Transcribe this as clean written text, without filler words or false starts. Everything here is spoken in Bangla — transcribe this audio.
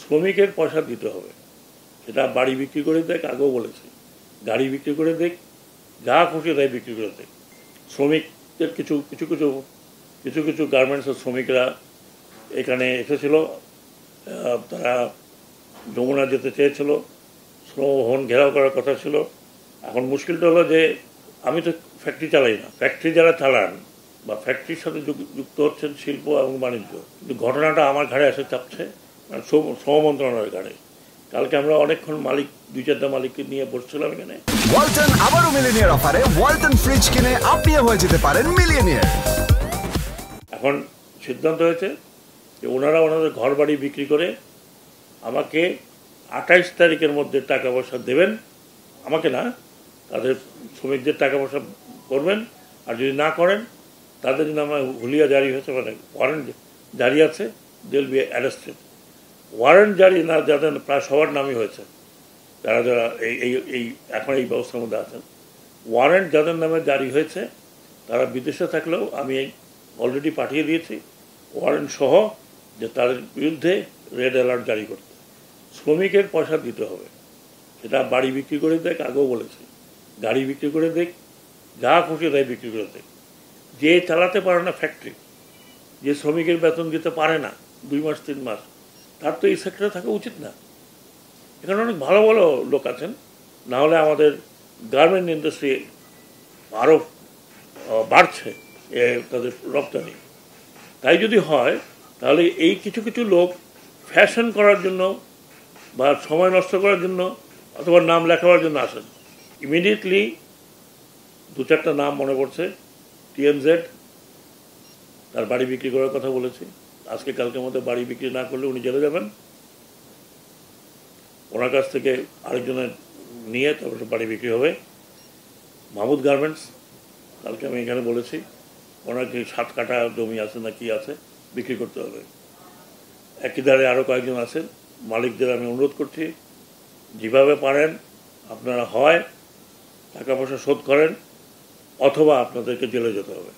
শ্রমিকের পয়সা দিতে হবে। সেটা বাড়ি বিক্রি করে দেখ, আগেও বলেছি, গাড়ি বিক্রি করে দেখ, যা খুশি তাই বিক্রি করে দেখ। শ্রমিকদের কিছু কিছু কিছু কিছু কিছু গার্মেন্টসের শ্রমিকরা এখানে এসেছিল, তারা যমুনা যেতে চেয়েছিল, শ্রমভবন ঘেরাও করার কথা ছিল। এখন মুশকিলটা হলো যে আমি তো ফ্যাক্টরি চালাই না, ফ্যাক্টরি যারা চালান বা ফ্যাক্টরির সাথে যুক্ত হচ্ছেন শিল্প এবং বাণিজ্য, কিন্তু ঘটনাটা আমার ঘাড়ে এসে চাপছে, শ্রম মন্ত্রণালয়ের ঘাড়ে। কালকে আমরা অনেকক্ষণ মালিক, 2-4টা মালিককে নিয়ে বসছিলাম এখানে। ওয়ালটন আবারও মিলিয়নিয়ার অফারে ওয়ালটন ফ্রিজ কিনে আপনিও হয়ে যেতে পারেন মিলিয়নিয়ার। এখন সিদ্ধান্ত হয়েছে যে ওনারা ওনাদের ঘর বাড়ি বিক্রি করে আমাকে 28 তারিখের মধ্যে টাকা পয়সা দেবেন, আমাকে না, তাদের শ্রমিকদের টাকা পয়সা করবেন। আর যদি না করেন, তাদের নামে হুলিয়া জারি হয়েছে, মানে ওয়ারেন্ট জারি আছে, they will be arrested. Warrant জারি না যাদের প্রায় সবার নামই হয়েছে, যারা যারা এই এখন এই ব্যবস্থার মধ্যে আছেন, ওয়ারেন্ট যাদের নামে জারি হয়েছে তারা বিদেশে থাকলেও আমি অলরেডি পাঠিয়ে দিয়েছি ওয়ারেন্ট সহ, যে তাদের বিরুদ্ধে রেড অ্যালার্ট জারি করতে। শ্রমিকের পয়সা দিতে হবে। সেটা বাড়ি বিক্রি করে দেখ, আগেও বলেছি, গাড়ি বিক্রি করে দেখ, যা খুশি তাই বিক্রি করে দেখ। যে চালাতে পারে না ফ্যাক্টরি, যে শ্রমিকের বেতন দিতে পারে না 2 মাস 3 মাস, তার তো এই সেক্টরে থাকা উচিত না। এখানে অনেক ভালো ভালো লোক আছেন, না হলে আমাদের গার্মেন্ট ইন্ডাস্ট্রি আরও বাড়ছে, তাদের রপ্তানি। তাই যদি হয় তাহলে এই কিছু কিছু লোক ফ্যাশন করার জন্য বা সময় নষ্ট করার জন্য অথবা নাম লেখাবার জন্য আসেন। ইমিডিয়েটলি 2-4টা নাম মনে পড়ছে। TMZ, তার বাড়ি বিক্রি করার কথা বলেছি, আজকে কালকের মধ্যে বাড়ি বিক্রি না করলে উনি জেলে যাবেন। ওনার কাছ থেকে আরেকজনের নিয়ে তারপরে বাড়ি বিক্রি হবে। মাহমুদ গার্মেন্টস, কালকে আমি এখানে বলেছি, ওনার কি 7 কাঠা জমি আছে না কি আছে, বিক্রি করতে হবে। একই ধারে আরও কয়েকজন আছেন, মালিকদের আমি অনুরোধ করছি, যেভাবে পারেন আপনারা হয় টাকা পয়সা শোধ করেন অথবা আপনাদেরকে জেলে যেতে হবে।